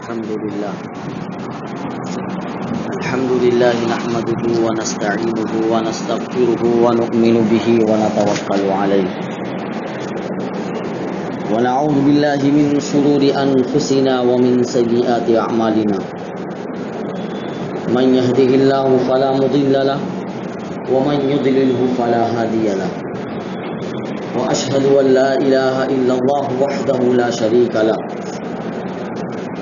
الحمد لله نحمده ونستعينه ونستغفره ونؤمن به ونتوكل عليه ونعوذ بالله من شرور أنفسنا ومن سيئات أعمالنا من يهده الله فلا مضل له ومن يضلله فلا هادي له وأشهد أن لا إله إلا الله وحده لا شريك له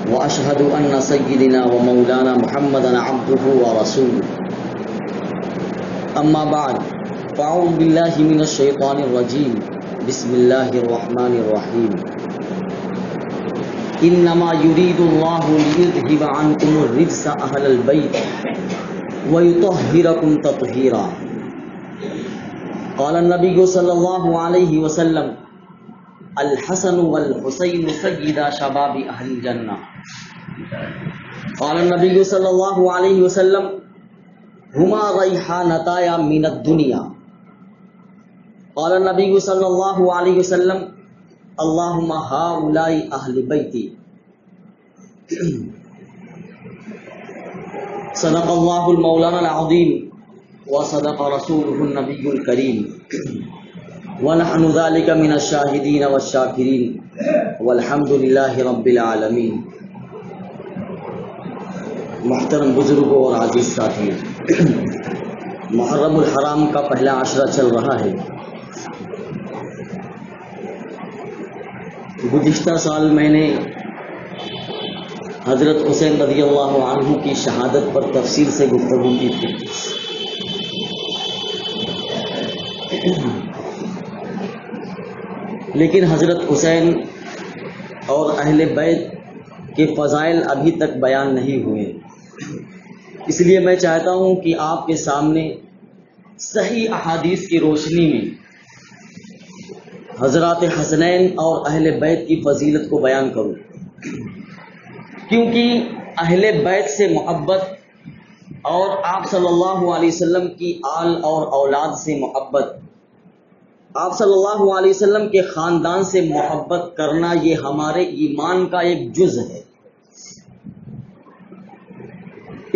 وأشهد أن سيدنا ومولانا محمدا عبده ورسوله أما بعد فأعوذ بالله من الشيطان الرجيم بسم الله الرحمن الرحيم إنما يريد الله ليذهب عنكم الرجس أهل البيت ويطهركم تطهيرا قال النبي صلى الله عليه وسلم الحسن والحسين سيدا شباب أهل الجنة قال النبي صلى الله عليه وسلم هما ريحانتايا من الدنيا قال النبي صلى الله عليه وسلم اللهم هؤلاء أهل بيتي صدق الله المولانا العظيم وصدق رسوله النبي الكريم ونحن ذلك من الشاهدين والشاكرين والحمد لله رب العالمين. محترم بزرگوں اور عزیز ساتھیوں، محرم الحرام کا پہلا عشرہ چل رہا ہے. گزشتہ سال میں نے حضرت حسین رضی اللہ عنہ کی شہادت پر تفصیل سے گفتگو کی تھی. لیکن حضرت حسین اور اہل بیت کے فضائل ابھی تک بیان نہیں ہوئے، اس لیے میں چاہتا ہوں کہ آپ کے سامنے صحیح احادیث کی روشنی میں حضرات حسنین اور اہل بیت کی فضیلت کو بیان کروں، کیونکہ اہل بیت سے محبت اور آپ صلی اللہ علیہ وسلم کی آل اور اولاد سے محبت، آپ صلی اللہ علیہ وسلم کے خاندان سے محبت کرنا، یہ ہمارے ایمان کا ایک جز ہے.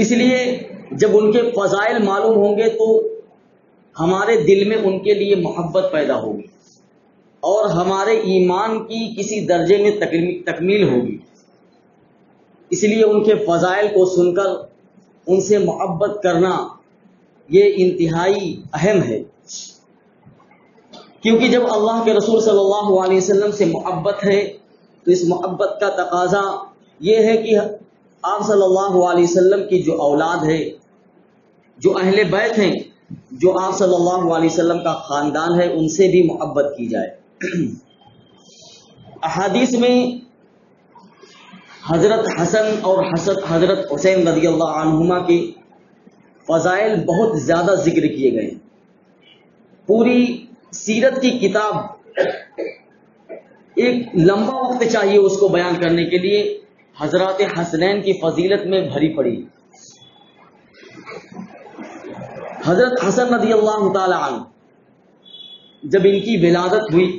اس لیے جب ان کے فضائل معلوم ہوں گے تو ہمارے دل میں ان کے لیے محبت پیدا ہوگی اور ہمارے ایمان کی کسی درجے میں تکمیل ہوگی. اس لیے ان کے فضائل کو سن کر ان سے محبت کرنا یہ انتہائی اہم ہے، کیونکہ جب اللہ کے رسول صلی اللہ علیہ وسلم سے محبت ہے تو اس محبت کا تقاضا یہ ہے کہ آپ صلی اللہ علیہ وسلم کی جو اولاد ہے، جو اہل بیت ہیں، جو آپ صلی اللہ علیہ وسلم کا خاندان ہے، ان سے بھی محبت کی جائے. احادیث میں حضرت حسن اور حضرت حسین رضی اللہ عنہما کے فضائل بہت زیادہ ذکر کیے گئے ہیں. پوری سیرت کی کتاب ایک لمبا وقت چاہیے اس کو بیان کرنے کے لیے، حضرات حسنین کی فضیلت میں بھری پڑی. حضرت حسن رضی اللہ تعالی عنہ جب ان کی ولادت ہوئی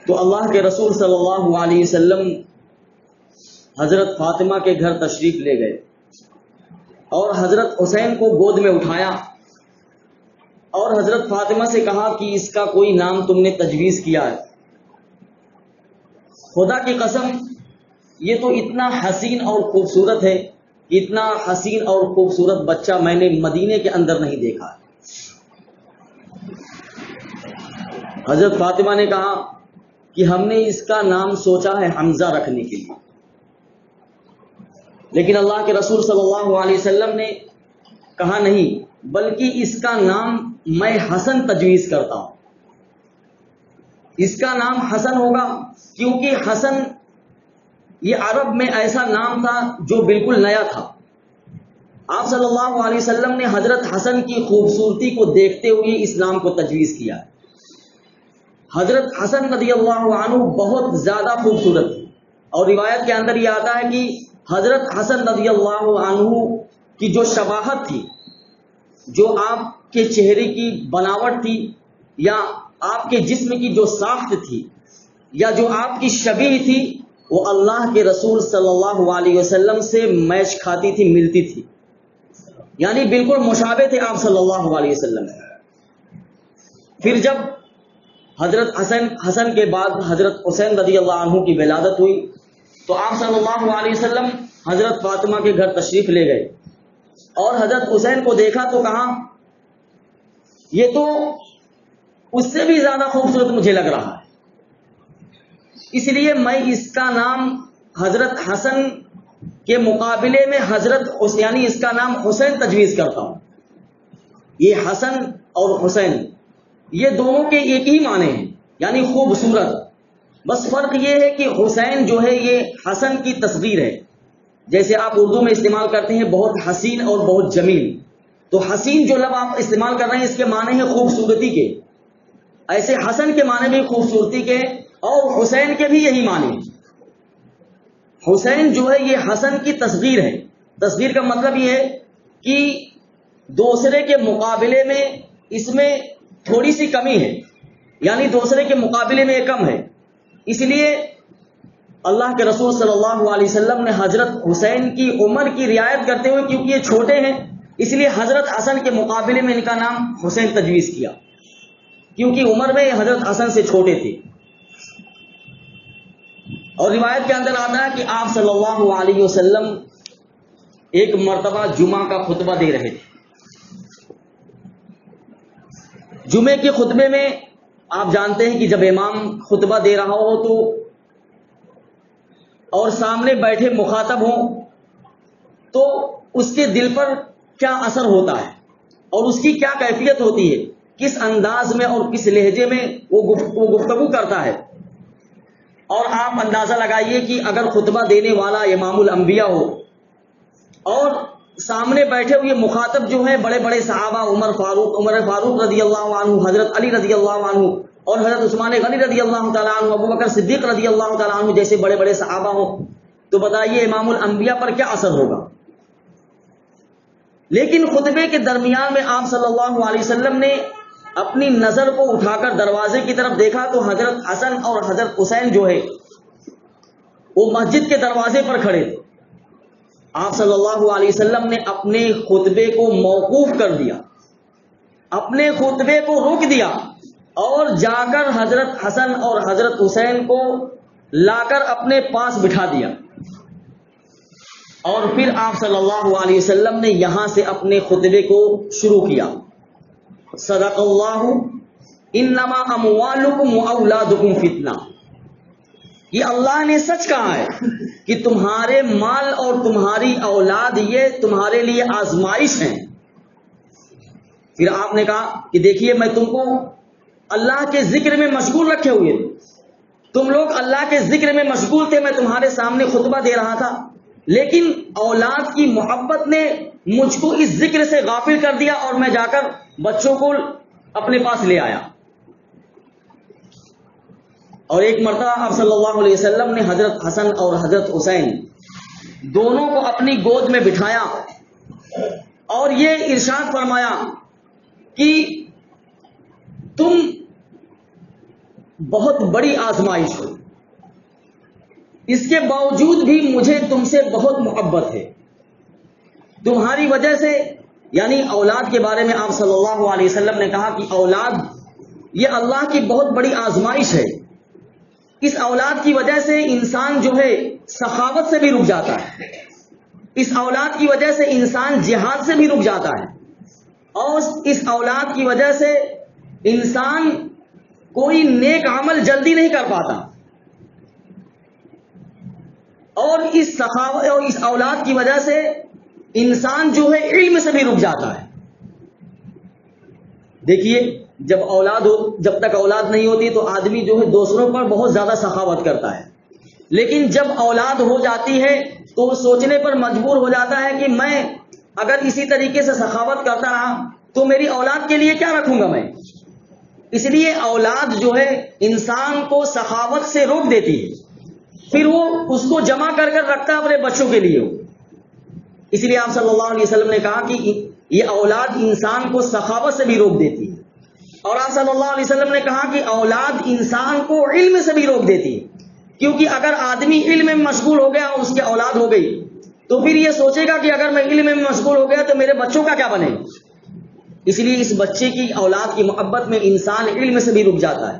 تو اللہ کے رسول صلی اللہ علیہ وسلم حضرت فاطمہ کے گھر تشریف لے گئے اور حضرت حسین کو گود میں اٹھایا اور حضرت فاطمہ سے کہا کہ اس کا کوئی نام تم نے تجویز کیا ہے؟ خدا کی قسم یہ تو اتنا حسین اور خوبصورت ہے، اتنا حسین اور خوبصورت بچہ میں نے مدینے کے اندر نہیں دیکھا. حضرت فاطمہ نے کہا کہ ہم نے اس کا نام سوچا ہے حمزہ رکھنے کے لیے، لیکن اللہ کے رسول صلی اللہ علیہ وسلم نے کہا نہیں، بلکہ اس کا نام میں حسن تجویز کرتا ہوں. اس کا نام حسن ہوگا کیونکہ حسن یہ عرب میں ایسا نام تھا جو بالکل نیا تھا. آپ صلی اللہ علیہ وسلم نے حضرت حسن کی خوبصورتی کو دیکھتے ہوئے اس نام کو تجویز کیا. حضرت حسن رضی اللہ عنہ بہت زیادہ خوبصورت تھے اور روایت کے اندر یہ آتا ہے کہ حضرت حسن رضی اللہ عنہ کی جو شباہت تھی، جو آپ کے چہرے کی بناوٹ تھی یا آپ کے جسم کی جو ساخت تھی یا جو آپ کی شبیہ تھی، وہ اللہ کے رسول صلی اللہ علیہ وسلم سے میچ کھاتی تھی، ملتی تھی، یعنی بالکل مشابہ تھے آپ صلی اللہ علیہ وسلم. پھر جب حضرت حسن کے بعد حضرت حسین رضی اللہ عنہ کی ولادت ہوئی تو آپ صلی اللہ علیہ وسلم حضرت فاطمہ کے گھر تشریف لے گئے اور حضرت حسین کو دیکھا تو کہا یہ تو اس سے بھی زیادہ خوبصورت مجھے لگ رہا ہے، اس لیے میں اس کا نام حضرت حسن کے مقابلے میں حضرت یعنی اس کا نام حسین تجویز کرتا ہوں. یہ حسن اور حسین یہ دونوں کے ایک ہی معنی ہیں، یعنی خوبصورت، بس فرق یہ ہے کہ حسین جو ہے یہ حسن کی تصغیر ہے. جیسے آپ اردو میں استعمال کرتے ہیں بہت حسین اور بہت جمیل، تو حسین جو لفظ آپ استعمال کر رہے ہیں اس کے معنی ہیں خوبصورتی کے، ایسے حسن کے معنی بھی خوبصورتی کے اور حسین کے بھی یہی معنی ہیں. حسین جو ہے یہ حسن کی تصغیر ہے. تصغیر کا مطلب یہ ہے کہ دوسرے کے مقابلے میں اس میں تھوڑی سی کمی ہے، یعنی دوسرے کے مقابلے میں یہ کم ہے. اس لیے اللہ کے رسول صلی اللہ علیہ وسلم نے حضرت حسین کی عمر کی رعایت کرتے ہوئے، کیونکہ یہ چھوٹے ہیں اس لیے حضرت حسن کے مقابلے میں ان کا نام حسین تجویز کیا، کیونکہ عمر میں حضرت حسن سے چھوٹے تھے. اور روایت کے اندر آتا ہے کہ آپ صلی اللہ علیہ وسلم ایک مرتبہ جمعہ کا خطبہ دے رہے تھے. جمعے کے خطبے میں آپ جانتے ہیں کہ جب امام خطبہ دے رہا ہو تو اور سامنے بیٹھے مخاطب ہوں تو اس کے دل پر کیا اثر ہوتا ہے اور اس کی کیا کیفیت ہوتی ہے، کس انداز میں اور کس لہجے میں وہ گفتگو کرتا ہے. اور آپ اندازہ لگائیے کہ اگر خطبہ دینے والا امام الانبیاء ہو اور سامنے بیٹھے ہوئے مخاطب جو ہیں بڑے بڑے صحابہ، عمر فاروق رضی اللہ عنہ، حضرت علی رضی اللہ عنہ اور حضرت عثمان غنی رضی اللہ تعالیٰ عنہ، ابو بکر صدیق رضی اللہ تعالیٰ عنہ جیسے بڑے بڑے صحابہ ہوں، تو بتائیے امام الانبیاء پر کیا اثر ہوگا. لیکن خطبے کے درمیان میں آپ صلی اللہ علیہ وسلم نے اپنی نظر کو اٹھا کر دروازے کی طرف دیکھا تو حضرت حسن اور حضرت حسین جو ہے وہ مسجد کے دروازے پر کھڑے تھے. آپ صلی اللہ علیہ وسلم نے اپنے خطبے کو موقوف کر دیا، اپنے خطبے کو روک دیا اور جا کر حضرت حسن اور حضرت حسین کو لا کر اپنے پاس بٹھا دیا. اور پھر آپ صلی اللہ علیہ وسلم نے یہاں سے اپنے خطبے کو شروع کیا. صدق اللہ انما اموالکم واولادکم فتنہ. یہ اللہ نے سچ کہا ہے کہ تمہارے مال اور تمہاری اولاد یہ تمہارے لیے آزمائش ہیں. پھر آپ نے کہا کہ دیکھیے میں تم کو اللہ کے ذکر میں مشغول رکھے ہوئے تھے، تم لوگ اللہ کے ذکر میں مشغول تھے، میں تمہارے سامنے خطبہ دے رہا تھا، لیکن اولاد کی محبت نے مجھ کو اس ذکر سے غافل کر دیا اور میں جا کر بچوں کو اپنے پاس لے آیا. اور ایک مرتبہ آپ صلی اللہ علیہ وسلم نے حضرت حسن اور حضرت حسین دونوں کو اپنی گود میں بٹھایا اور یہ ارشاد فرمایا کہ تم بہت بڑی آزمائش ہو، اس کے باوجود بھی مجھے تم سے بہت محبت ہے. تمہاری وجہ سے، یعنی اولاد کے بارے میں آپ صلی اللہ علیہ وسلم نے کہا کہ اولاد یہ اللہ کی بہت بڑی آزمائش ہے. اس اولاد کی وجہ سے انسان جو ہے سخاوت سے بھی رک جاتا ہے، اس اولاد کی وجہ سے انسان جہاد سے بھی رک جاتا ہے، اور اس اولاد کی وجہ سے انسان کوئی نیک عمل جلدی نہیں کر پاتا، اور اس اولاد کی وجہ سے انسان جو ہے علم سے بھی رک جاتا ہے. دیکھیے جب تک اولاد نہیں ہوتی تو آدمی جو ہے دوسروں پر بہت زیادہ سخاوت کرتا ہے، لیکن جب اولاد ہو جاتی ہے تو وہ سوچنے پر مجبور ہو جاتا ہے کہ میں اگر اسی طریقے سے سخاوت کرتا رہا تو میری اولاد کے لیے کیا رکھوں گا میں. اس لیے اولاد جو ہے انسان کو سخاوت سے روک دیتی ہے، پھر وہ اس کو جمع کر کر رکھتا ہے اپنے بچوں کے لیے. اس لیے آپ صلی اللہ علیہ وسلم نے کہا کہ یہ اولاد انسان کو سخاوت سے بھی روک دیتی ہے، اور آپ صلی اللہ علیہ وسلم نے کہا کہ اولاد انسان کو علم سے بھی روک دیتی ہے. کیونکہ اگر آدمی علم میں مشغول ہو گیا اور اس کی اولاد ہو گئی تو پھر یہ سوچے گا کہ اگر میں علم میں مشغول ہو گیا تو میرے بچوں کا کیا بنے. اس لیے اس بچے کی اولاد کی محبت میں انسان علم سے بھی رک جاتا ہے.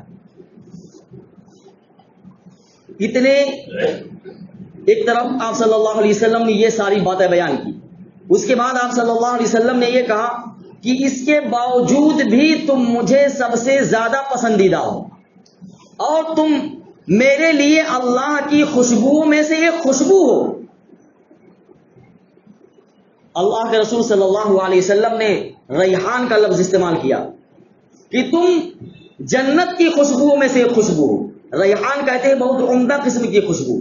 اتنے ایک طرف آپ صلی اللہ علیہ وسلم نے یہ ساری باتیں بیان کی. اس کے بعد آپ صلی اللہ علیہ وسلم نے یہ کہا کہ اس کے باوجود بھی تم مجھے سب سے زیادہ پسندیدہ ہو اور تم میرے لیے اللہ کی خوشبو میں سے ایک خوشبو ہو. اللہ کے رسول صلی اللہ علیہ وسلم نے ریحان کا لفظ استعمال کیا کہ تم جنت کی خوشبو میں سے ایک خوشبو ہو. ریحان کہتے ہیں بہت عمدہ قسم کی خوشبو.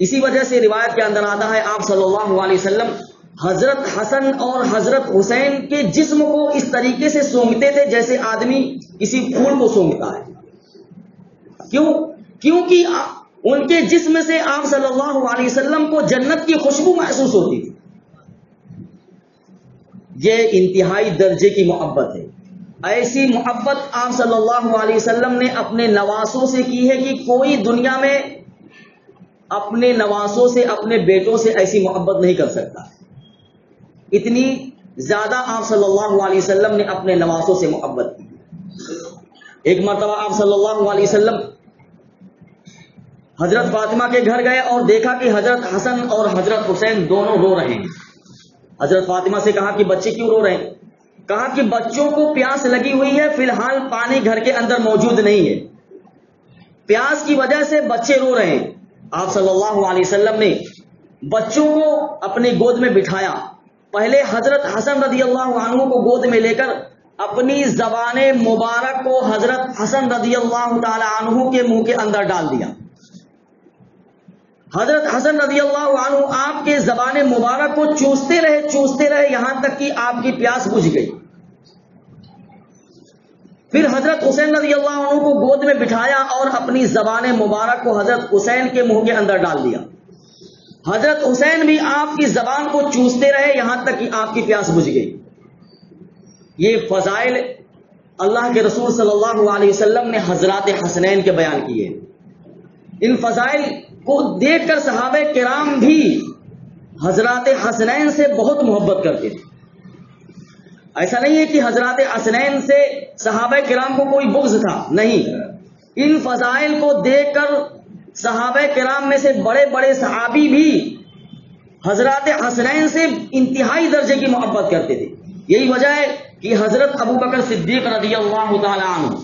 اسی وجہ سے روایت کے اندر آتا ہے آپ صلی اللہ علیہ وسلم حضرت حسن اور حضرت حسین کے جسم کو اس طریقے سے سونگھتے تھے جیسے آدمی کسی پھول کو سونگھتا ہے. کیوں؟ کیونکہ ان کے جسم سے آپ صلی اللہ علیہ وسلم کو جنت کی خوشبو محسوس ہوتی تھی. یہ انتہائی درجے کی محبت ہے. ایسی محبت آپ صلی اللہ علیہ وسلم نے اپنے نواسوں سے کی ہے کہ کوئی دنیا میں اپنے نواسوں سے اپنے بیٹوں سے ایسی محبت نہیں کر سکتا. اتنی زیادہ آپ صلی اللہ علیہ وسلم نے اپنے نواسوں سے محبت کی. ایک مرتبہ آپ صلی اللہ علیہ وسلم حضرت فاطمہ کے گھر گئے اور دیکھا کہ حضرت حسن اور حضرت حسین دونوں رو رہے ہیں. حضرت فاطمہ سے کہا کہ بچے کیوں رو رہے ہیں؟ کہا کہ بچوں کو پیاس لگی ہوئی ہے، فی الحال پانی گھر کے اندر موجود نہیں ہے، پیاس کی وجہ سے بچے رو رہے ہیں. آپ صلی اللہ علیہ وسلم نے بچوں کو اپنی گود میں بٹھایا. پہلے حضرت حسن رضی اللہ عنہ کو گود میں لے کر اپنی زبان مبارک کو حضرت حسن رضی اللہ تعالی عنہ کے منہ کے اندر ڈال دیا. حضرت حسن رضی اللہ عنہ آپ کے زبان مبارک کو چوستے رہے یہاں تک کہ آپ کی پیاس بجھ گئی. پھر حضرت حسین رضی اللہ عنہ کو گود میں بٹھایا اور اپنی زبان مبارک کو حضرت حسین کے منہ کے اندر ڈال دیا. حضرت حسین بھی آپ کی زبان کو چوستے رہے یہاں تک کہ آپ کی پیاس بجھ گئی. یہ فضائل اللہ کے رسول صلی اللہ علیہ وسلم نے حضرات حسنین کے بیان کیے. ان فضائل کو دیکھ کر صحابہ کرام بھی حضرات حسنین سے بہت محبت کرتے تھے. ایسا نہیں ہے کہ حضرات حسنین سے صحابہ کرام کو کوئی بغض تھا، نہیں. ان فضائل کو دیکھ کر صحابہ کرام میں سے بڑے بڑے صحابی بھی حضرات حسنین سے انتہائی درجے کی محبت کرتے تھے. یہی وجہ ہے کہ حضرت ابو بکر صدیق رضی اللہ تعالی عنہ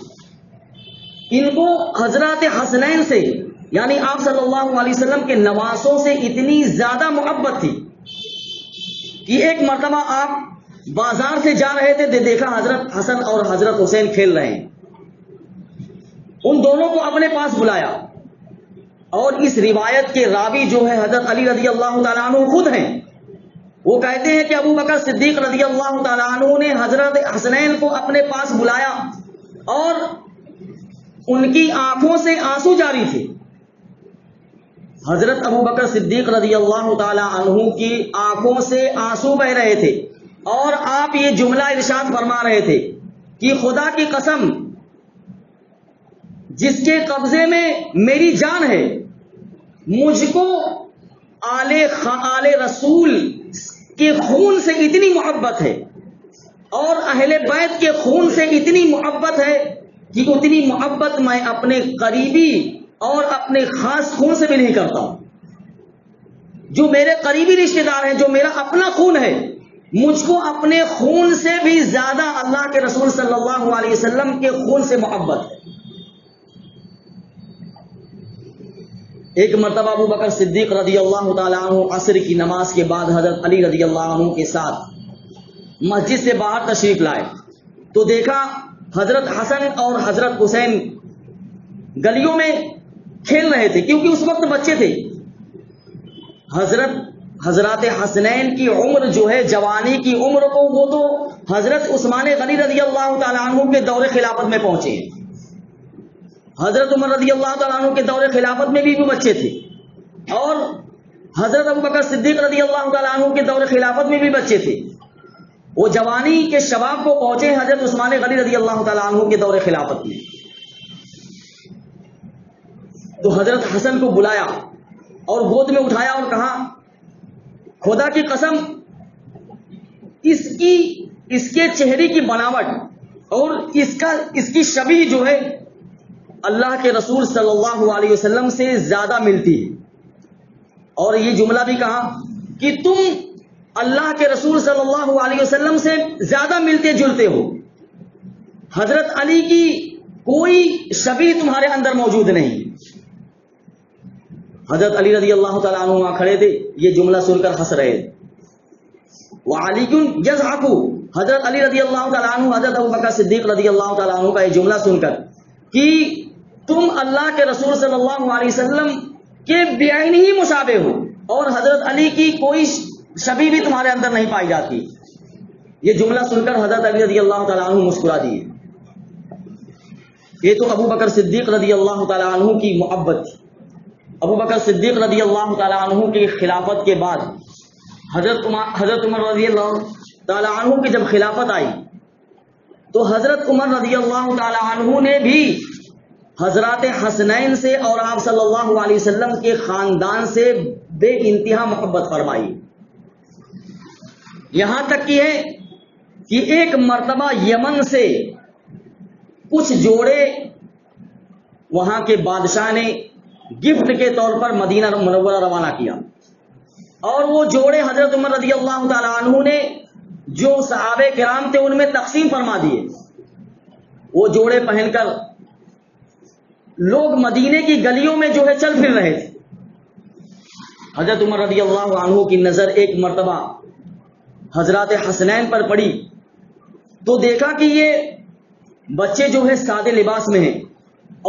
ان کو حضرات حسنین سے یعنی آپ صلی اللہ علیہ وسلم کے نواسوں سے اتنی زیادہ محبت تھی کہ ایک مرتبہ آپ بازار سے جا رہے تھے، دیکھا حضرت حسن اور حضرت حسین کھیل رہے ہیں. ان دونوں کو اپنے پاس بلایا اور اس روایت کے راوی جو ہے حضرت علی رضی اللہ تعالیٰ عنہ خود ہیں. وہ کہتے ہیں کہ ابو بکر صدیق رضی اللہ تعالیٰ عنہ نے حضرت حسنین کو اپنے پاس بلایا اور ان کی آنکھوں سے آنسو جاری تھے. حضرت ابو بکر صدیق رضی اللہ تعالیٰ عنہ کی آنکھوں سے آنسو بہ رہے تھے اور آپ یہ جملہ ارشاد فرما رہے تھے کہ خدا کی قسم جس کے قبضے میں میری جان ہے، مجھ کو آل رسول کے خون سے اتنی محبت ہے اور اہل بیت کے خون سے اتنی محبت ہے کہ اتنی محبت میں اپنے قریبی اور اپنے خاص خون سے بھی نہیں کرتا. جو میرے قریبی رشتہ دار ہیں، جو میرا اپنا خون ہے، مجھ کو اپنے خون سے بھی زیادہ اللہ کے رسول صلی اللہ علیہ وسلم کے خون سے محبت ہے. ایک مرتبہ ابو بکر صدیق رضی اللہ تعالیٰ عنہ عصر کی نماز کے بعد حضرت علی رضی اللہ عنہ کے ساتھ مسجد سے باہر تشریف لائے تو دیکھا حضرت حسن اور حضرت حسین گلیوں میں کھیل رہے تھے کیونکہ اس وقت بچے تھے. حضرات حسنین کی عمر جو ہے جوانی کی عمر کو وہ تو حضرت عثمان غنی رضی اللہ تعالیٰ عنہ کے دور خلافت میں پہنچے ہیں. حضرت عمر رضی اللہ تعالیٰ عنہ کے دور خلافت میں بھی بچے تھے اور حضرت ابو بکر صدیق رضی اللہ تعالیٰ عنہ کے دور خلافت میں بھی بچے تھے. وہ جوانی کے شباب کو پہنچے حضرت عثمان غنی رضی اللہ تعالیٰ عنہ کے دور خلافت میں. تو حضرت حسن کو بلایا اور گود میں اٹھایا اور کہا خدا کی قسم اس کے چہرے کی بناوٹ اور اس کی شبیہ جو ہے اللہ کے رسول صلی اللہ علیہ وسلم سے زیادہ ملتی ہے. اور یہ جملہ بھی کہا کہ تم اللہ کے رسول صلی اللہ علیہ وسلم سے زیادہ ملتے جلتے ہو. حضرت علی کی کوئی شبیہ تمہارے اندر موجود نہیں. حضرت علی رضی اللہ تعالیٰ عنہ وہاں کھڑے تھے, یہ جملہ سن کر ہنس رہے تھے. وعلی یضحک, حضرت علی رضی اللہ تعالیٰ عنہ حضرت ابوبکر صدیق رضی اللہ تعالیٰ عنہ کا یہ جملہ سن کر کہ تم اللہ کے رسول صلی اللہ علیہ وسلم کے بعین ہی مشابہ ہو اور حضرت علی کی کوئی شبیہ بھی تمہارے اندر نہیں پائی جاتی. یہ جملہ سن کر حضرت علی رضی اللہ تعالیٰ عنہ مسکرا دیے. یہ تو ابو بکر صدیق رضی اللہ تعالیٰ عنہ کی محبت تھی. ابو بکر صدیق رضی اللہ تعالیٰ عنہ کی خلافت کے بعد حضرت عمر رضی اللہ تعالیٰ عنہ کی جب خلافت آئی تو حضرت عمر رضی اللہ تعالیٰ عنہ نے بھی حضرات حسنین سے اور آپ صلی اللہ علیہ وسلم کے خاندان سے بے انتہا محبت فرمائی. یہاں تک کی ہے کہ ایک مرتبہ یمن سے کچھ جوڑے وہاں کے بادشاہ نے گفٹ کے طور پر مدینہ منورہ روانہ کیا اور وہ جوڑے حضرت عمر رضی اللہ تعالیٰ عنہ نے جو صحابہ کرام تھے ان میں تقسیم فرما دیے. وہ جوڑے پہن کر لوگ مدینے کی گلیوں میں جو ہے چل پھر رہے تھے. حضرت عمر رضی اللہ عنہ کی نظر ایک مرتبہ حضرات حسنین پر پڑی تو دیکھا کہ یہ بچے جو ہے سادے لباس میں ہیں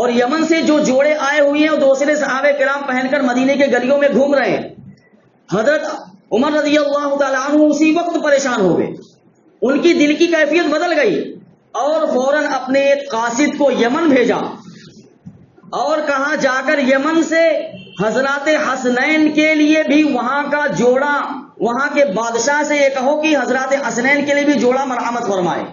اور یمن سے جو جوڑے آئے ہوئے ہیں اور دوسرے صحابہ کرام پہن کر مدینے کے گلیوں میں گھوم رہے ہیں. حضرت عمر رضی اللہ تعالیٰ عنہ اسی وقت پریشان ہو گئے. ان کی دل کی کیفیت بدل گئی اور فوراً اپنے ایک قاصد کو یمن بھیجا اور کہا جا کر یمن سے حضرات حسنین کے لیے بھی وہاں کا جوڑا, وہاں کے بادشاہ سے یہ کہو کہ حضرات حسنین کے لیے بھی جوڑا مرحمت فرمائے.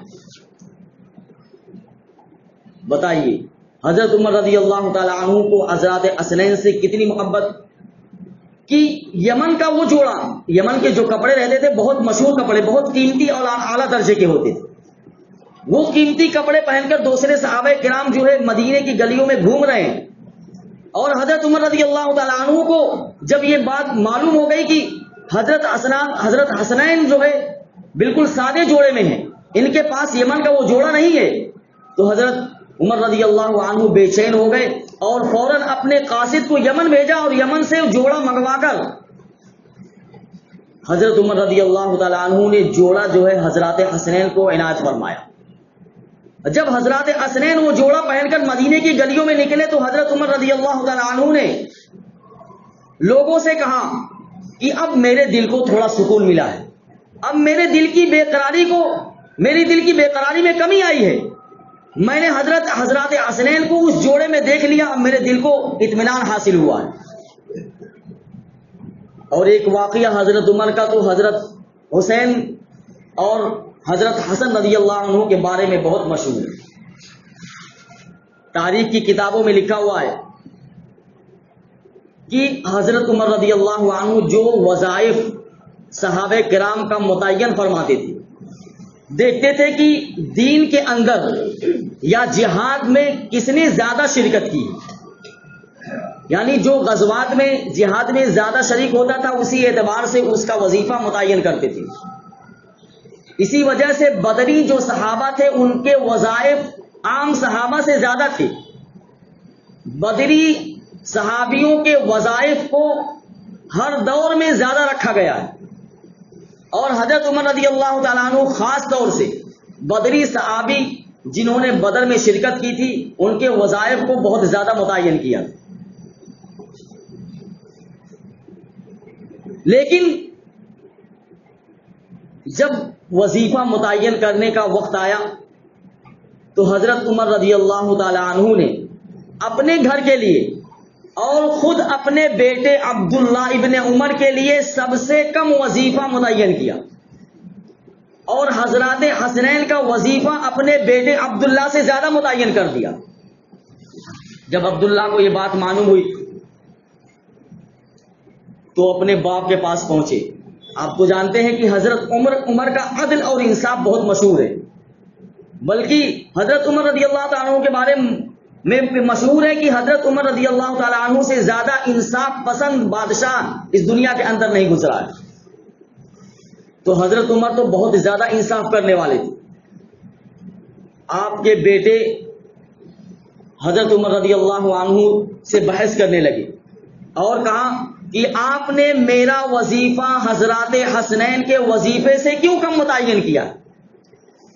بتائیے حضرت عمر رضی اللہ تعالیٰ عنہ کو حضرات حسنین سے کتنی محبت کہ یمن کا وہ جوڑا, یمن کے جو کپڑے رہتے تھے بہت مشہور کپڑے, بہت قیمتی اور اعلیٰ درجے کے ہوتے تھے. وہ قیمتی کپڑے پہن کر دوسرے صحابہ کرام جو ہے مدینے کی گلیوں میں گھوم رہے ہیں اور حضرت عمر رضی اللہ تعالیٰ عنہ کو جب یہ بات معلوم ہو گئی کہ حضرت حسنین جو ہے بالکل سادے جوڑے میں ہیں, ان کے پاس یمن کا وہ جوڑا نہیں ہے, تو حضرت عمر رضی اللہ عنہ بے چین ہو گئے اور فوراً اپنے قاصد کو یمن بھیجا اور یمن سے جوڑا منگوا کر حضرت عمر رضی اللہ تعالیٰ عنہ نے جوڑا جو ہے حضرات حسنین کو عنایت فرمایا. جب حضرات حسنین وہ جوڑا پہن کر مدینے کی گلیوں میں نکلے تو حضرت عمر رضی اللہ تعالیٰ عنہ نے لوگوں سے کہا کہ اب میرے دل کو تھوڑا سکون ملا ہے, اب میرے دل کی بے قراری میں کمی آئی ہے. میں نے حضرات حسنین کو اس جوڑے میں دیکھ لیا, اب میرے دل کو اطمینان حاصل ہوا ہے. اور ایک واقعہ حضرت عمر کا تو حضرت حسین اور حضرت حسن رضی اللہ عنہ کے بارے میں بہت مشہور ہے. تاریخ کی کتابوں میں لکھا ہوا ہے کہ حضرت عمر رضی اللہ عنہ جو وظائف صحابہ کرام کا متعین فرماتے تھے, دیکھتے تھے کہ دین کے اندر یا جہاد میں کس نے زیادہ شرکت کی, یعنی جو غزوات میں جہاد میں زیادہ شریک ہوتا تھا اسی اعتبار سے اس کا وظیفہ متعین کرتے تھے. اسی وجہ سے بدری جو صحابہ تھے ان کے وظائف عام صحابہ سے زیادہ تھے. بدری صحابیوں کے وظائف کو ہر دور میں زیادہ رکھا گیا ہے اور حضرت عمر رضی اللہ تعالیٰ عنہ خاص طور سے بدری صحابی جنہوں نے بدر میں شرکت کی تھی ان کے وظائف کو بہت زیادہ متعین کیا. لیکن جب وظیفہ متعین کرنے کا وقت آیا تو حضرت عمر رضی اللہ تعالی عنہ نے اپنے گھر کے لیے اور خود اپنے بیٹے عبداللہ ابن عمر کے لیے سب سے کم وظیفہ متعین کیا اور حضرات حسنین کا وظیفہ اپنے بیٹے عبداللہ سے زیادہ متعین کر دیا. جب عبداللہ کو یہ بات معلوم ہوئی تو اپنے باپ کے پاس پہنچے. آپ تو جانتے ہیں کہ حضرت عمر کا عدل اور انصاف بہت مشہور ہے، بلکہ حضرت عمر رضی اللہ تعالیٰ عنہ کے بارے میں مشہور ہے کہ حضرت عمر رضی اللہ تعالیٰ عنہ سے زیادہ انصاف پسند بادشاہ اس دنیا کے اندر نہیں گزرا ہے. تو حضرت عمر تو بہت زیادہ انصاف کرنے والے تھے. آپ کے بیٹے حضرت عمر رضی اللہ عنہ سے بحث کرنے لگے اور کہا کہ آپ نے میرا وظیفہ حضرات حسنین کے وظیفے سے کیوں کم متعین کیا،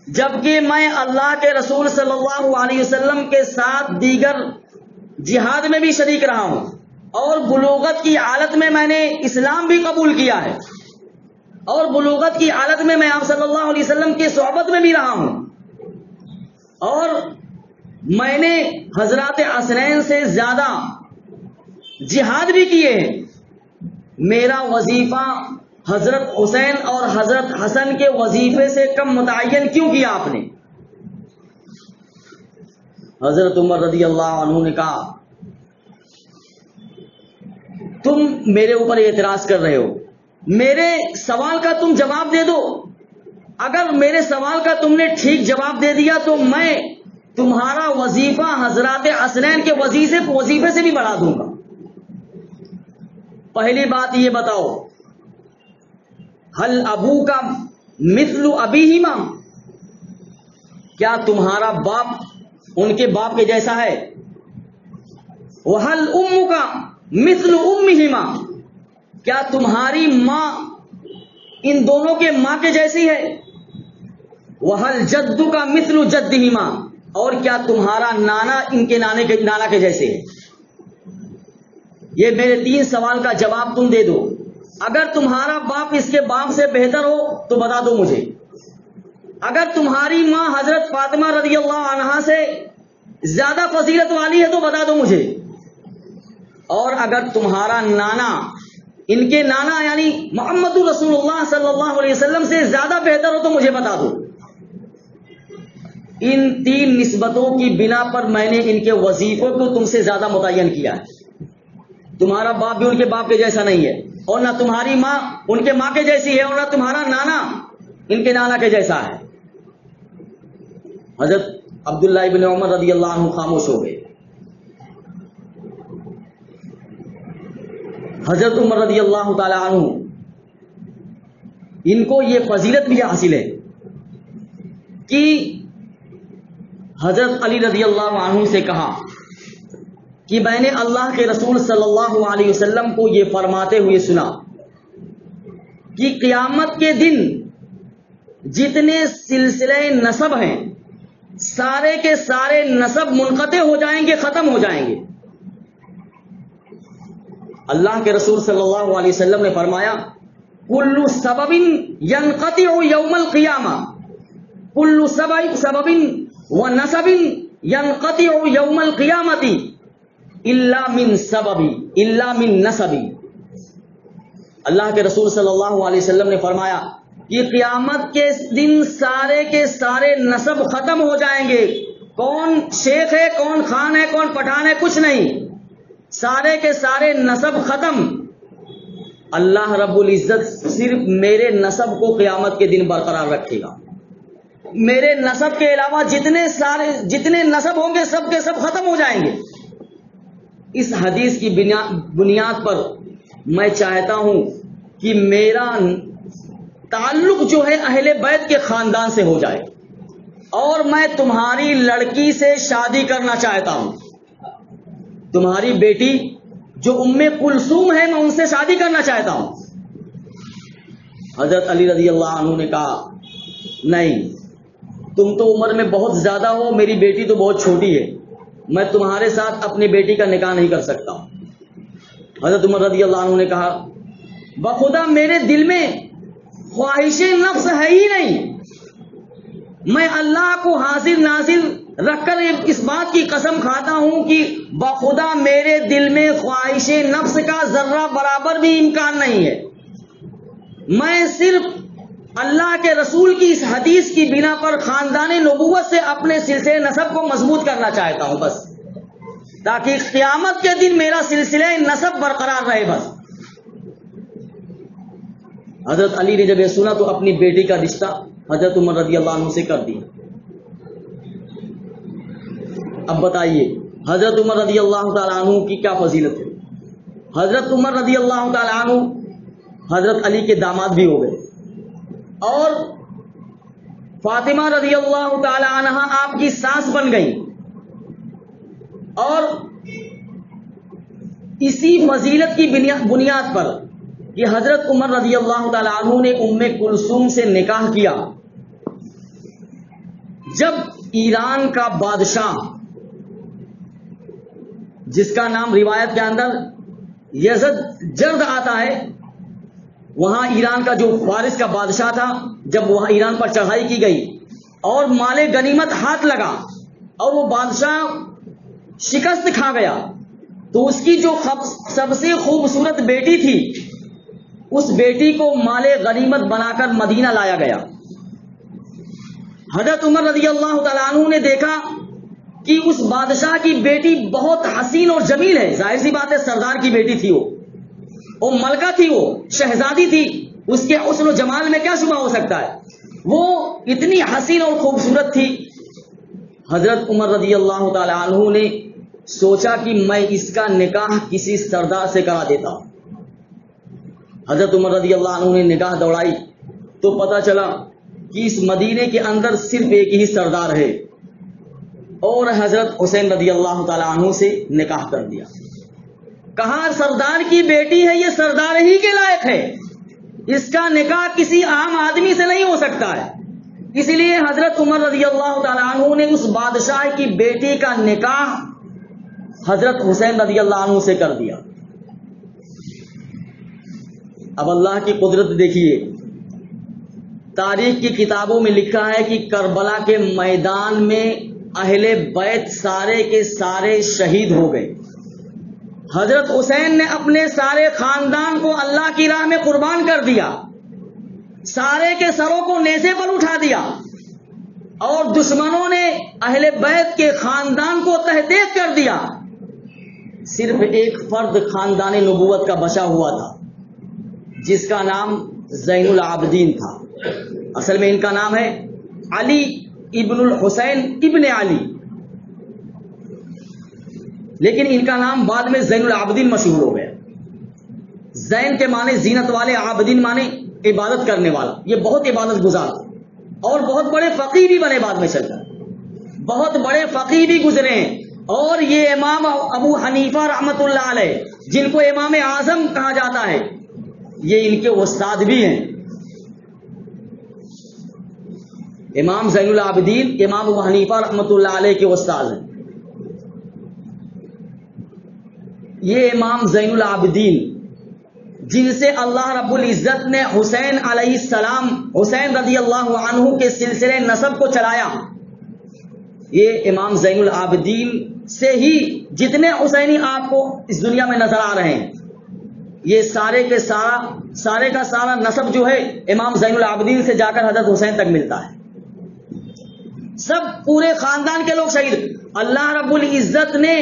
جبکہ میں اللہ کے رسول صلی اللہ علیہ وسلم کے ساتھ دیگر جہاد میں بھی شریک رہا ہوں اور بلوغت کی حالت میں نے اسلام بھی قبول کیا ہے، اور بلوغت کی حالت میں آپ صلی اللہ علیہ وسلم کی صحبت میں بھی رہا ہوں، اور میں نے حضرات حسنین سے زیادہ جہاد بھی کیے ہیں. میرا وظیفہ حضرت حسین اور حضرت حسن کے وظیفے سے کم متعین کیوں کیا آپ نے؟ حضرت عمر رضی اللہ عنہ نے کہا تم میرے اوپر اعتراض کر رہے ہو، میرے سوال کا تم جواب دے دو. اگر میرے سوال کا تم نے ٹھیک جواب دے دیا تو میں تمہارا وظیفہ حضرات حسنین کے وظیفے سے بھی بڑھا دوں گا. پہلی بات یہ بتاؤ، حل ابو کا مثل ابیہما، کیا تمہارا باپ ان کے باپ کے جیسا ہے؟ وحل ام کا مثل امہما، کیا تمہاری ماں ان دونوں کے ماں کے جیسی ہے؟ وحل جد کا مثل جدہما، اور کیا تمہارا نانا ان کے نانا کے جیسے ہے؟ یہ میرے 3 سوال کا جواب تم دے دو. اگر تمہارا باپ اس کے باپ سے بہتر ہو تو بتا دو مجھے. اگر تمہاری ماں حضرت فاطمہ رضی اللہ عنہا سے زیادہ فضیلت والی ہے تو بتا دو مجھے. اور اگر تمہارا نانا ان کے نانا یعنی محمد رسول اللہ صلی اللہ علیہ وسلم سے زیادہ بہتر ہو تو مجھے بتا دو. ان 3 نسبتوں کی بنا پر میں نے ان کے وظیفوں کو تم سے زیادہ متعین کیا ہے. تمہارا باپ بھی ان کے باپ کے جیسا نہیں ہے، اور نہ تمہاری ماں ان کے ماں کے جیسی ہے، اور نہ تمہارا نانا ان کے نانا کے جیسا ہے. حضرت عبداللہ ابن عمر رضی اللہ عنہ خاموش ہو گئے. حضرت عمر رضی اللہ تعالی عنہ ان کو یہ فضیلت بھی حاصل ہے کہ حضرت علی رضی اللہ عنہ سے کہا کہ میں نے اللہ کے رسول صلی اللہ علیہ وسلم کو یہ فرماتے ہوئے سنا کہ قیامت کے دن جتنے سلسلے نسب ہیں سارے کے سارے نسب منقطع ہو جائیں گے، ختم ہو جائیں گے. اللہ کے رسول صلی اللہ علیہ وسلم نے فرمایا کل سبب ینقطع یوم القیامہ، کل سبب و نسب ینقطع یوم القیامت الا من سببی الا من نسبی. اللہ کے رسول صلی اللہ علیہ وسلم نے فرمایا کہ قیامت کے دن سارے کے سارے نسب ختم ہو جائیں گے. کون شیخ ہے، کون خان ہے، کون پٹھان ہے، کچھ نہیں، سارے کے سارے نسب ختم. اللہ رب العزت صرف میرے نسب کو قیامت کے دن برقرار رکھے گا. میرے نسب کے علاوہ جتنے نسب ہوں گے سب کے سب ختم ہو جائیں گے. اس حدیث کی بنیاد پر میں چاہتا ہوں کہ میرا تعلق جو ہے اہل بیت کے خاندان سے ہو جائے، اور میں تمہاری لڑکی سے شادی کرنا چاہتا ہوں. تمہاری بیٹی جو ام کلثوم ہے میں ان سے شادی کرنا چاہتا ہوں. حضرت علی رضی اللہ عنہ نے کہا نہیں، تم تو عمر میں بہت زیادہ ہو، میری بیٹی تو بہت چھوٹی ہے، میں تمہارے ساتھ اپنی بیٹی کا نکاح نہیں کر سکتا. حضرت عمر رضی اللہ عنہ نے کہا بخدا میرے دل میں خواہش نفس ہے ہی نہیں. میں اللہ کو حاضر ناظر رکھ کر اس بات کی قسم کھاتا ہوں کہ بخدا میرے دل میں خواہش نفس کا ذرہ برابر بھی امکان نہیں ہے. میں صرف اللہ کے رسول کی اس حدیث کی بنا پر خاندان نبوت سے اپنے سلسلے نسب کو مضبوط کرنا چاہتا ہوں بس، تاکہ قیامت کے دن میرا سلسلہ نسب برقرار رہے. بس حضرت علی نے جب یہ سنا تو اپنی بیٹی کا رشتہ حضرت عمر رضی اللہ عنہ سے کر دیا. اب بتائیے حضرت عمر رضی اللہ تعالیٰ عنہ کی کیا فضیلت ہے. حضرت عمر رضی اللہ تعالیٰ عنہ حضرت علی کے داماد بھی ہو گئے اور فاطمہ رضی اللہ تعالیٰ عنہ آپ کی ساس بن گئی. اور اسی فضیلت کی بنیاد پر کہ حضرت عمر رضی اللہ تعالیٰ عنہ نے ام کلثوم سے نکاح کیا، جب ایران کا بادشاہ جس کا نام روایت کے اندر یزدجرد آتا ہے، وہاں ایران کا جو فارس کا بادشاہ تھا، جب وہاں ایران پر چڑھائی کی گئی اور مال غنیمت ہاتھ لگا اور وہ بادشاہ شکست کھا گیا، تو اس کی جو سب سے خوبصورت بیٹی تھی، اس بیٹی کو مال غنیمت بنا کر مدینہ لایا گیا. حضرت عمر رضی اللہ تعالیٰ عنہ نے دیکھا کہ اس بادشاہ کی بیٹی بہت حسین اور جمیل ہے. ظاہر سی بات ہے سردار کی بیٹی تھی، وہ ملکہ تھی، وہ شہزادی تھی، اس کے حسن و جمال میں کیا شبہ ہو سکتا ہے. وہ اتنی حسین اور خوبصورت تھی. حضرت عمر رضی اللہ تعالیٰ عنہ نے سوچا کہ میں اس کا نکاح کسی سردار سے کرا دیتا ہوں. حضرت عمر رضی اللہ عنہ نے نگاہ دوڑائی تو پتا چلا کہ اس مدینے کے اندر صرف ایک ہی سردار ہے، اور حضرت حسین رضی اللہ تعالیٰ عنہ سے نکاح کر دیا. کہا سردار کی بیٹی ہے، یہ سردار ہی کے لائق ہے، اس کا نکاح کسی عام آدمی سے نہیں ہو سکتا ہے. اس لیے حضرت عمر رضی اللہ تعالیٰ عنہ نے اس بادشاہ کی بیٹی کا نکاح حضرت حسین رضی اللہ عنہ سے کر دیا. اب اللہ کی قدرت دیکھیے، تاریخ کی کتابوں میں لکھا ہے کہ کربلا کے میدان میں اہل بیت سارے کے سارے شہید ہو گئے. حضرت حسین نے اپنے سارے خاندان کو اللہ کی راہ میں قربان کر دیا، سارے کے سروں کو نیزے پر اٹھا دیا، اور دشمنوں نے اہل بیت کے خاندان کو تہدید کر دیا. صرف ایک فرد خاندان نبوت کا بچا ہوا تھا، جس کا نام زین العابدین تھا. اصل میں ان کا نام ہے علی ابن الحسین ابن علی، لیکن ان کا نام بعد میں زین العابدین مشہور ہو گیا. زین کے معنی زینت والے، عابدین معنی عبادت کرنے والا. یہ بہت عبادت گزار اور بہت بڑے فقیہ بھی بنے، بعد میں چل کر بہت بڑے فقیہ بھی گزرے ہیں. اور یہ امام ابو حنیفہ رحمت اللہ علیہ، جن کو امام اعظم کہا جاتا ہے، یہ ان کے استاد بھی ہیں. امام زین العابدین امام ابو حنیفہ رحمت اللہ علیہ کے استاد ہیں. یہ امام زین العابدین جن سے اللہ رب العزت نے حسین علیہ السلام، حسین رضی اللہ عنہ کے سلسلے نسب کو چلایا، یہ امام زین العابدین سے ہی جتنے حسینی آپ کو اس دنیا میں نظر آ رہے ہیں، یہ سارے کا سارا نسب جو ہے امام زین العابدین سے جا کر حضرت حسین تک ملتا ہے. سب پورے خاندان کے لوگ شہید. اللہ رب العزت نے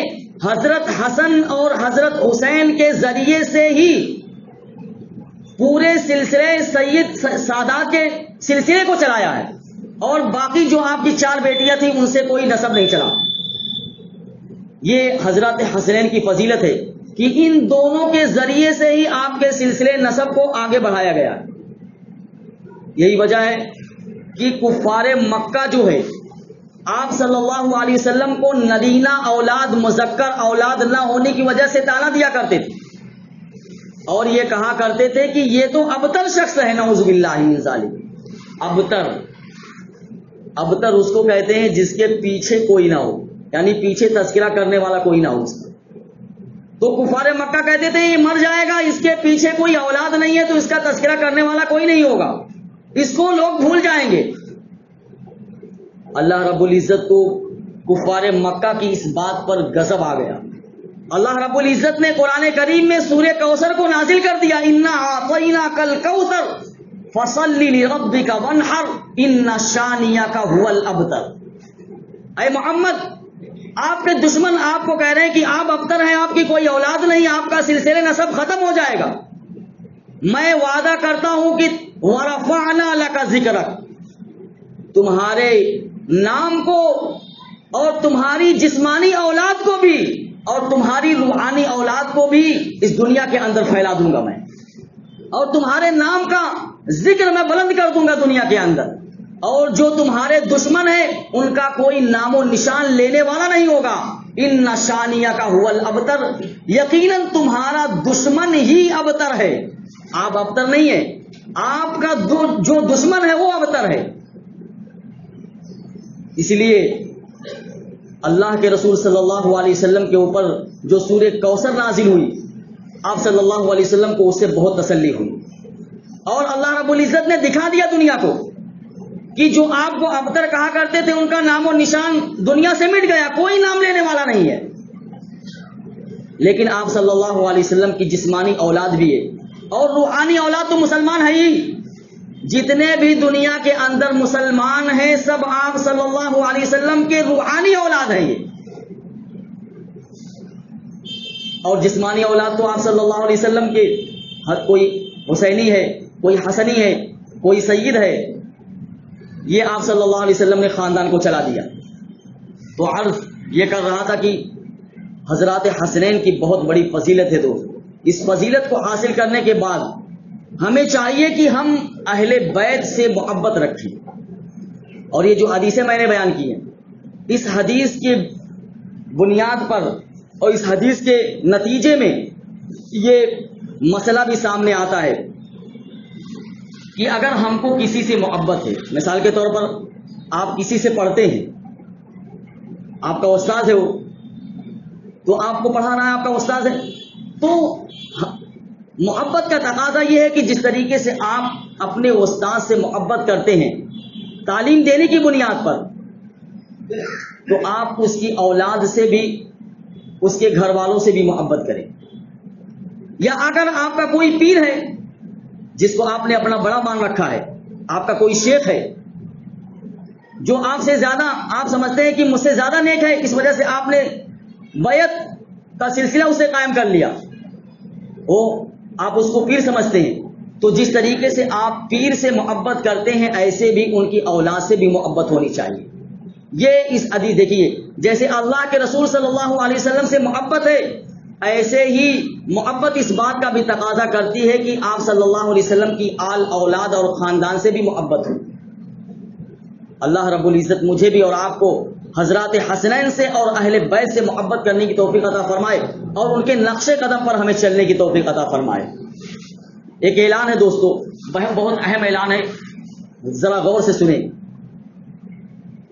حضرت حسن اور حضرت حسین کے ذریعے سے ہی پورے سلسلے سید سادات کے سلسلے کو چلایا ہے، اور باقی جو آپ کی 4 بیٹیاں تھیں ان سے کوئی نسب نہیں چلا. یہ حضرت حسنین کی فضیلت ہے کہ ان دونوں کے ذریعے سے ہی آپ کے سلسلے نسب کو آگے بڑھایا گیا. یہی وجہ ہے کہ کفار مکہ جو ہے آپ صلی اللہ علیہ وسلم کو نرینہ اولاد، مذکر اولاد نہ ہونے کی وجہ سے طعنہ دیا کرتے تھے، اور یہ کہا کرتے تھے کہ یہ تو ابتر شخص ہے، نعوذ باللہ من ذالک. ابتر اس کو کہتے ہیں جس کے پیچھے کوئی نہ ہو، یعنی پیچھے تذکرہ کرنے والا کوئی نہ ہو اس کا. تو کفار مکہ کہتے تھے یہ مر جائے گا، اس کے پیچھے کوئی اولاد نہیں ہے، تو اس کا تذکرہ کرنے والا کوئی نہیں ہوگا، اس کو لوگ بھول جائیں گے. اللہ رب العزت کو کفار مکہ کی اس بات پر غضب آ گیا. اللہ رب العزت نے قرآن کریم میں سورہ کوثر کو نازل کر دیا، انا اعطیناک الکوثر فصل لربک وانحر ان شانئک هو الابتر. اے محمد، آپ کے دشمن آپ کو کہہ رہے ہیں کہ آپ ابتر ہیں، آپ کی کوئی اولاد نہیں، آپ کا سلسلہ نسب ختم ہو جائے گا، میں وعدہ کرتا ہوں کہ وَرَفَعْنَا لَكَ ذِكْرَكَ، تمہارے نام کو اور تمہاری جسمانی اولاد کو بھی اور تمہاری روحانی اولاد کو بھی اس دنیا کے اندر پھیلا دوں گا میں، اور تمہارے نام کا ذکر میں بلند کر دوں گا دنیا کے اندر، اور جو تمہارے دشمن ہیں ان کا کوئی نام و نشان لینے والا نہیں ہوگا۔ ان شانیہ کا هو الابتر، یقیناً تمہارا دشمن ہی ابتر ہے، آپ ابتر نہیں ہیں، آپ کا جو دشمن ہے وہ ابتر ہے۔ اس لیے اللہ کے رسول صلی اللہ علیہ وسلم کے اوپر جو سورہ کوثر نازل ہوئی، آپ صلی اللہ علیہ وسلم کو اس سے بہت تسلی ہوئی، اور اللہ رب العزت نے دکھا دیا دنیا کو کہ جو آپ کو ابتر کہا کرتے تھے ان کا نام و نشان دنیا سے مٹ گیا، کوئی نام لینے والا نہیں ہے، لیکن آپ صلی اللہ علیہ وسلم کی جسمانی اولاد بھی ہے اور روحانی اولاد تو مسلمان ہے ہی، جتنے بھی دنیا کے اندر مسلمان ہیں سب آپ صلی اللہ علیہ وسلم کے روحانی اولاد ہیں یہ، اور جسمانی اولاد تو آپ صلی اللہ علیہ وسلم کے کوئی حسینی ہے، کوئی حسنی ہے، کوئی سید ہے، یہ آپ صلی اللہ علیہ وسلم نے خاندان کو چلا دیا۔ تو عرض یہ کر رہا تھا کہ حضرات حسنین کی بہت بڑی فضیلت ہے، دوست اس فضیلت کو حاصل کرنے کے بعد ہمیں چاہیے کہ ہم اہل بیت سے محبت رکھیں، اور یہ جو حدیثیں میں نے بیان کی ہیں اس حدیث کی بنیاد پر اور اس حدیث کے نتیجے میں یہ مسئلہ بھی سامنے آتا ہے کہ اگر ہم کو کسی سے محبت ہے، مثال کے طور پر آپ کسی سے پڑھتے ہیں، آپ کا استاد ہے وہ، تو آپ کو پڑھا رہا ہے، آپ کا استاد ہے، تو محبت کا تقاضا یہ ہے کہ جس طریقے سے آپ اپنے استاد سے محبت کرتے ہیں تعلیم دینے کی بنیاد پر، تو آپ اس کی اولاد سے بھی، اس کے گھر والوں سے بھی محبت کریں۔ یا اگر آپ کا کوئی پیر ہے جس کو آپ نے اپنا بڑا مان رکھا ہے، آپ کا کوئی شیخ ہے جو آپ سے زیادہ، آپ سمجھتے ہیں کہ مجھ سے زیادہ نیک ہے، اس وجہ سے آپ نے بیعت کا سلسلہ اسے قائم کر لیا، وہ آپ اس کو پیر سمجھتے ہیں، تو جس طریقے سے آپ پیر سے محبت کرتے ہیں ایسے بھی ان کی اولاد سے بھی محبت ہونی چاہیے۔ یہ اس حدیث دیکھیے، جیسے اللہ کے رسول صلی اللہ علیہ وسلم سے محبت ہے، ایسے ہی محبت اس بات کا بھی تقاضا کرتی ہے کہ آپ صلی اللہ علیہ وسلم کی آل اولاد اور خاندان سے بھی محبت ہو۔ اللہ رب العزت مجھے بھی اور آپ کو حضرات حسنین سے اور اہل بیت سے محبت کرنے کی توفیق عطا فرمائے اور ان کے نقش قدم پر ہمیں چلنے کی توفیق عطا فرمائے۔ ایک اعلان ہے دوستو، بہت اہم اعلان ہے، ذرا غور سے سنیں۔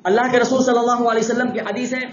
اللہ کے رسول صلی اللہ علیہ وسلم کی حدیث ہے